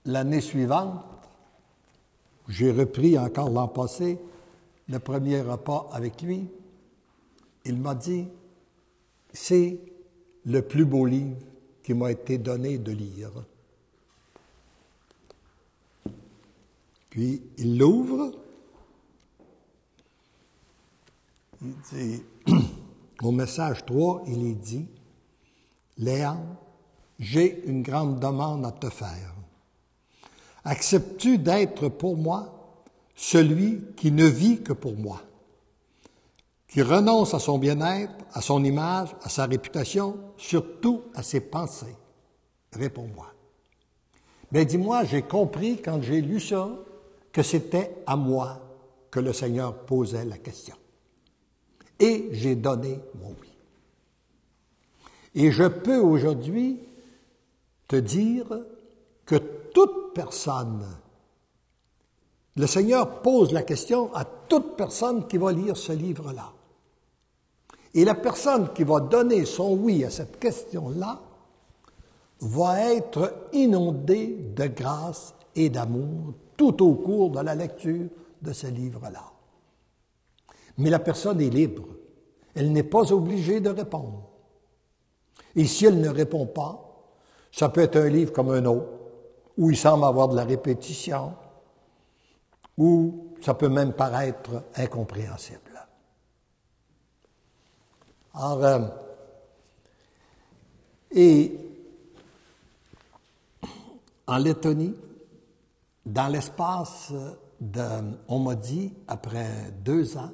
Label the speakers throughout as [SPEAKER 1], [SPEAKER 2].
[SPEAKER 1] l'année suivante, j'ai repris encore l'an passé le premier repas avec lui. Il m'a dit, c'est le plus beau livre qui m'a été donné de lire. Puis il l'ouvre. Il dit, au message 3, il est dit, Léon, j'ai une grande demande à te faire. Acceptes-tu d'être pour moi celui qui ne vit que pour moi, qui renonce à son bien-être, à son image, à sa réputation, surtout à ses pensées? Réponds-moi. Bien, dis-moi, j'ai compris quand j'ai lu ça que c'était à moi que le Seigneur posait la question. Et j'ai donné mon oui. Et je peux aujourd'hui te dire que toute personne, le Seigneur pose la question à toute personne qui va lire ce livre-là. Et la personne qui va donner son oui à cette question-là va être inondée de grâce et d'amour tout au cours de la lecture de ce livre-là. Mais la personne est libre. Elle n'est pas obligée de répondre. Et si elle ne répond pas, ça peut être un livre comme un autre, où il semble avoir de la répétition, ou ça peut même paraître incompréhensible. Alors, et en Lettonie, dans l'espace on m'a dit, après 2 ans,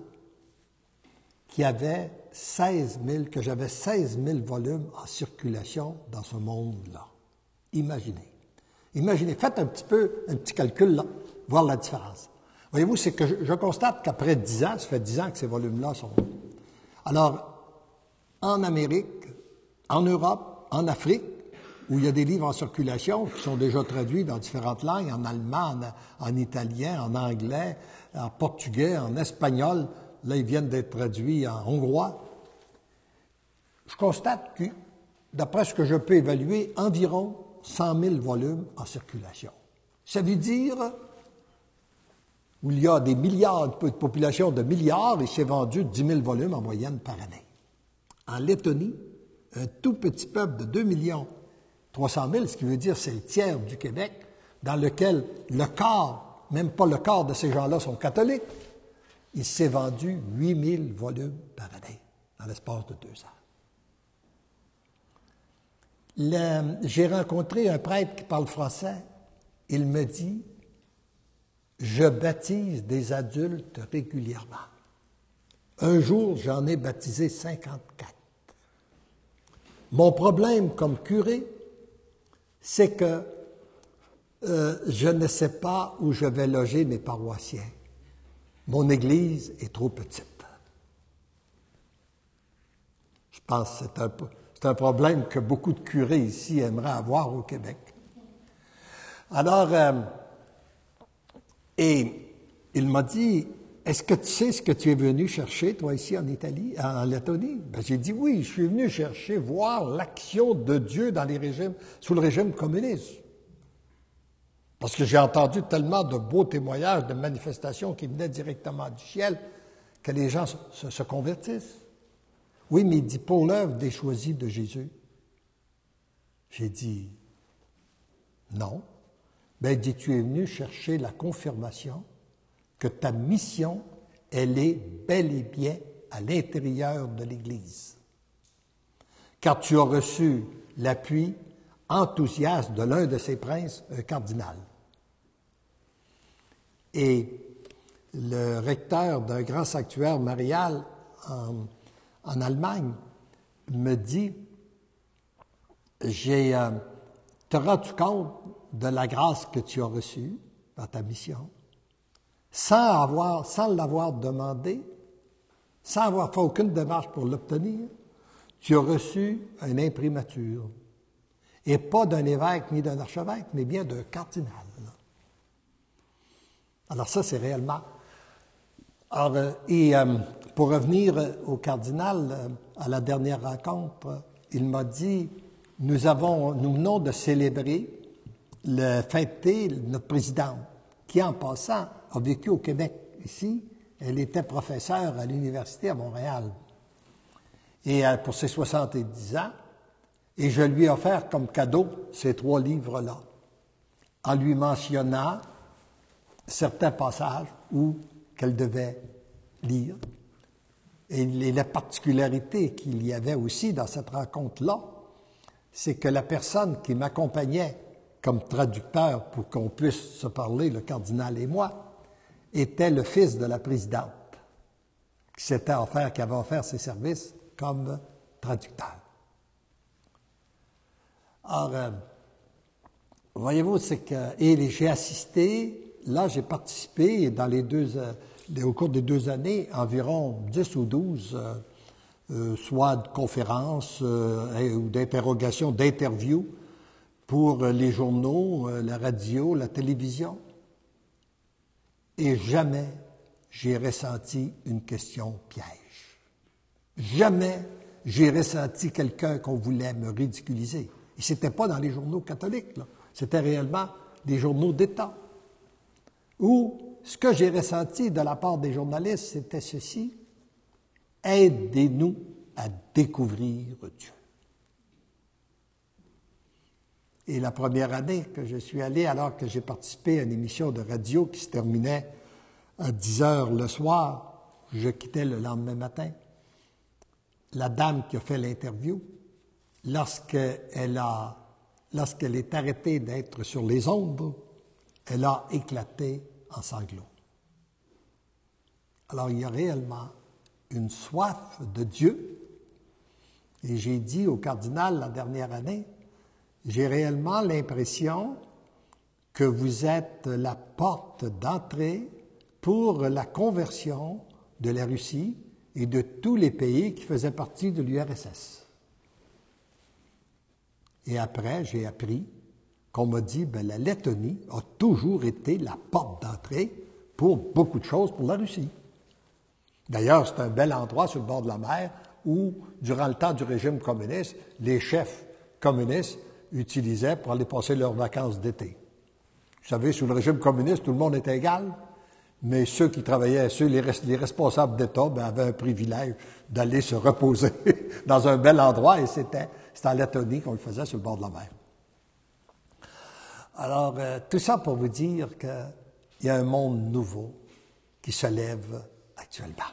[SPEAKER 1] qu'il y avait 16 000, que j'avais 16 000 volumes en circulation dans ce monde-là. Imaginez. Imaginez, faites un petit calcul là, voir la différence. Voyez-vous, c'est que je constate qu'après 10 ans, ça fait 10 ans que ces volumes-là sont... Alors, en Amérique, en Europe, en Afrique, où il y a des livres en circulation qui sont déjà traduits dans différentes langues, en allemand, en italien, en anglais, en portugais, en espagnol, là, ils viennent d'être traduits en hongrois. Je constate que, d'après ce que je peux évaluer, environ 100 000 volumes en circulation. Ça veut dire où il y a des milliards, de population de milliards, et c'est vendu 10 000 volumes en moyenne par année. En Lettonie, un tout petit peuple de 2 300 000, ce qui veut dire c'est le tiers du Québec, dans lequel le quart, même pas le quart de ces gens-là sont catholiques, il s'est vendu 8 000 volumes par année, dans l'espace de 2 ans. J'ai rencontré un prêtre qui parle français. Il me dit, je baptise des adultes régulièrement. Un jour, j'en ai baptisé 54. Mon problème comme curé, c'est que je ne sais pas où je vais loger mes paroissiens. Mon église est trop petite. Je pense que c'est un problème que beaucoup de curés ici aimeraient avoir au Québec. Alors, et il m'a dit, est-ce que tu sais ce que tu es venu chercher, toi, ici en Italie, en Lettonie? Ben, j'ai dit oui, je suis venu chercher, voir l'action de Dieu dans les régimes, sous le régime communiste. Parce que j'ai entendu tellement de beaux témoignages, de manifestations qui venaient directement du ciel, que les gens se convertissent. Oui, mais il dit, pour l'œuvre des choisis de Jésus. J'ai dit, non. Ben, il dit, tu es venu chercher la confirmation que ta mission, elle est bel et bien à l'intérieur de l'Église. Car tu as reçu l'appui enthousiaste de l'un de ses princes, un cardinal. Et le recteur d'un grand sanctuaire marial en Allemagne me dit, te rends-tu compte de la grâce que tu as reçue dans ta mission, sans l'avoir demandé, sans avoir fait aucune démarche pour l'obtenir, tu as reçu une imprimature. Et pas d'un évêque ni d'un archevêque, mais bien d'un cardinal. Alors ça, c'est réellement... Alors, pour revenir au cardinal, à la dernière rencontre, il m'a dit, nous venons de célébrer le fêter notre présidente, qui en passant a vécu au Québec ici. Elle était professeure à l'Université à Montréal. Et pour ses 70 ans, et je lui ai offert comme cadeau ces 3 livres-là, en lui mentionnant certains passages qu'elle devait lire. Et la particularité qu'il y avait aussi dans cette rencontre-là, c'est que la personne qui m'accompagnait comme traducteur pour qu'on puisse se parler, le cardinal et moi, était le fils de la présidente, qui avait offert ses services comme traducteur. Alors, voyez-vous, c'est que j'ai assisté, là j'ai participé dans au cours des 2 années, environ 10 ou 12, soit de conférences ou d'interrogations, d'interviews pour les journaux, la radio, la télévision. Et jamais j'ai ressenti une question piège. Jamais j'ai ressenti quelqu'un qu'on voulait me ridiculiser. Et c'était pas dans les journaux catholiques, là. C'était réellement des journaux d'État. Où ce que j'ai ressenti de la part des journalistes, c'était ceci: aidez-nous à découvrir Dieu. Et la première année que je suis allé, alors que j'ai participé à une émission de radio qui se terminait à 10 heures le soir, je quittais le lendemain matin, la dame qui a fait l'interview, lorsqu'elle est arrêtée d'être sur les ondes, elle a éclaté en sanglots. Alors il y a réellement une soif de Dieu. Et j'ai dit au cardinal la dernière année, j'ai réellement l'impression que vous êtes la porte d'entrée pour la conversion de la Russie et de tous les pays qui faisaient partie de l'URSS. Et après, j'ai appris qu'on m'a dit que la Lettonie a toujours été la porte d'entrée pour beaucoup de choses pour la Russie. D'ailleurs, c'est un bel endroit sur le bord de la mer où, durant le temps du régime communiste, les chefs communistes utilisaient pour aller passer leurs vacances d'été. Vous savez, sous le régime communiste, tout le monde était égal, mais ceux qui travaillaient, les responsables d'État, avaient un privilège d'aller se reposer dans un bel endroit, et c'était en Lettonie qu'on le faisait sur le bord de la mer. Alors, tout ça pour vous dire qu'il y a un monde nouveau qui se lève actuellement.